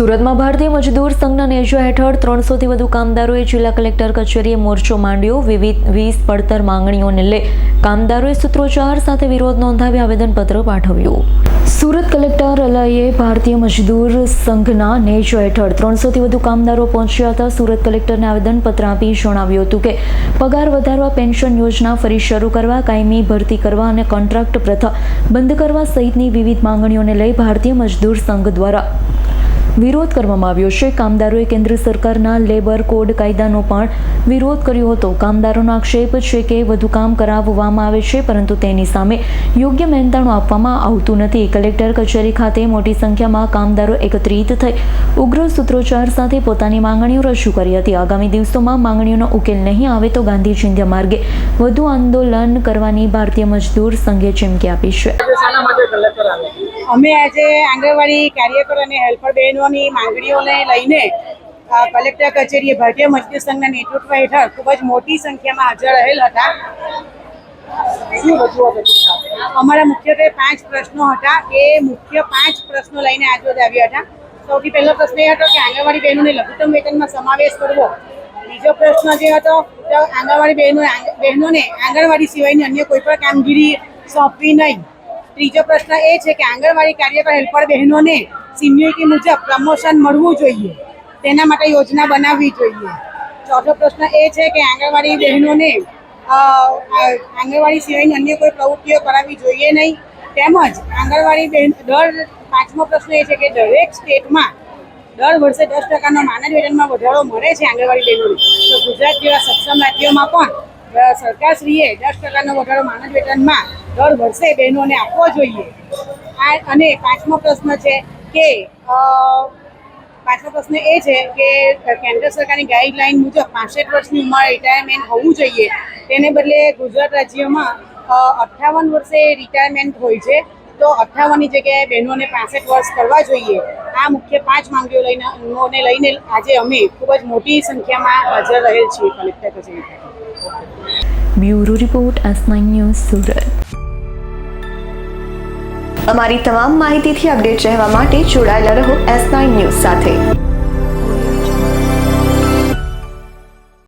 સુરતમાં ભારતીય મજદૂર સંઘના નેજા હેઠળ 300થી વધુ કામદારોએ જિલ્લા કલેક્ટર કચેરીએ મોરચો માંડ્યો. વિવિધ 20 પડતર માંગણીઓને લઈ કામદારોએ સૂત્રોચ્ચાર સાથે વિરોધ નોંધાવી આવેદનપત્ર પાઠવ્યું. સુરત કલેક્ટરાલયે ભારતીય મજદૂર સંઘના નેજા હેઠળ 300થી વધુ કામદારો પહોંચ્યા હતા. સુરત કલેક્ટરને આવેદનપત્ર આપી જણાવ્યું હતું કે પગાર વધારવા, પેન્શન યોજના ફરી શરૂ કરવા, કાયમી ભરતી કરવા અને કોન્ટ્રાક્ટ પ્રથા બંધ કરવા સહિતની વિવિધ માંગણીઓને લઈ ભારતીય મજદૂર સંઘ દ્વારા વિરોધ કરવામાં આવ્યો છે. કામદારોએ કેન્દ્ર સરકારના લેબર કોડ કાયદાનો પણ વિરોધ કર્યો હતો. કામદારોનો આક્ષેપ છે કે વધુ કામ કરાવવામાં આવે છે, પરંતુ તેની સામે યોગ્ય મહેનતાણું આપવામાં આવતું નથી. કલેક્ટર કચેરી ખાતે મોટી સંખ્યામાં કામદારો એકત્રિત થઈ ઉગ્ર સૂત્રોચ્ચાર સાથે પોતાની માંગણીઓ રજૂ કરી હતી. આગામી દિવસોમાં માંગણીઓનો ઉકેલ નહીં આવે તો ગાંધી ચિંધ્યા માર્ગે વધુ આંદોલન કરવાની ભારતીય મજદૂર સંઘે ચીમકી આપી છે. અમે આજે આંગણવાડી કાર્યકર અને હેલ્પર બહેનોની માંગણીઓને લઈને કલેક્ટર કચેરીએ ભારતીય મજદૂર સંઘના નેતૃત્વ હેઠળ ખૂબ જ મોટી સંખ્યામાં હાજર રહેલ હતા. અમારા મુખ્યત્વે 5 પ્રશ્નો હતા. એ મુખ્ય 5 પ્રશ્નો લઈને આજરોજ આવ્યા હતા. સૌથી પહેલો પ્રશ્ન એ હતો કે આંગણવાડી બહેનોને લઘુત્તમ વેતનમાં સમાવેશ કરવો. બીજો પ્રશ્ન જે હતો તો આંગણવાડી બહેનોને આંગણવાડી સિવાયની અન્ય કોઈ પણ કામગીરી સોંપવી નહીં. ત્રીજો પ્રશ્ન એ છે કે આંગણવાડી કાર્યકર હેલ્પર બહેનોને સિનિયોરિટી મુજબ પ્રમોશન મળવું જોઈએ, તેના માટે યોજના બનાવવી જોઈએ. ચોથો પ્રશ્ન એ છે કે આંગણવાડી બહેનોને આંગણવાડી સિવાયની અન્ય કોઈ પ્રવૃત્તિઓ કરાવવી જોઈએ નહીં. તેમજ આંગણવાડી બહેન પાંચમો પ્રશ્ન એ છે કે દરેક સ્ટેટમાં દર વર્ષે 10% માનદ વેતનમાં વધારો મળે છે આંગણવાડી બહેનોને, તો ગુજરાત જેવા સક્ષમ રાજ્યોમાં પણ સરકારશ્રીએ 10% વધારો માનદ વેતનમાં દર વર્ષે બહેનોને આપવો જોઈએ. અને પાંચમો પ્રશ્ન એ છે કે કેન્દ્ર સરકારની ગાઈડલાઈન મુજબ 65 વર્ષની ઉંમરે રિટાયરમેન્ટ હોવું જોઈએ. તેને બદલે ગુજરાત રાજ્યમાં 58 વર્ષે રિટાયરમેન્ટ હોય છે, તો 58ની જગ્યાએ બહેનોને 65 વર્ષ કરવા જોઈએ. આ મુખ્ય 5 માંગણીઓને લઈને આજે અમે ખૂબ જ મોટી સંખ્યામાં હાજર રહેલ છીએ કલેક્ટર કચેરી. Bureau report S9 news Surat. અમારી તમામ માહિતીથી અપડેટ રહેવા માટે જોડાયેલા રહો S9 ન્યૂઝ સાથે.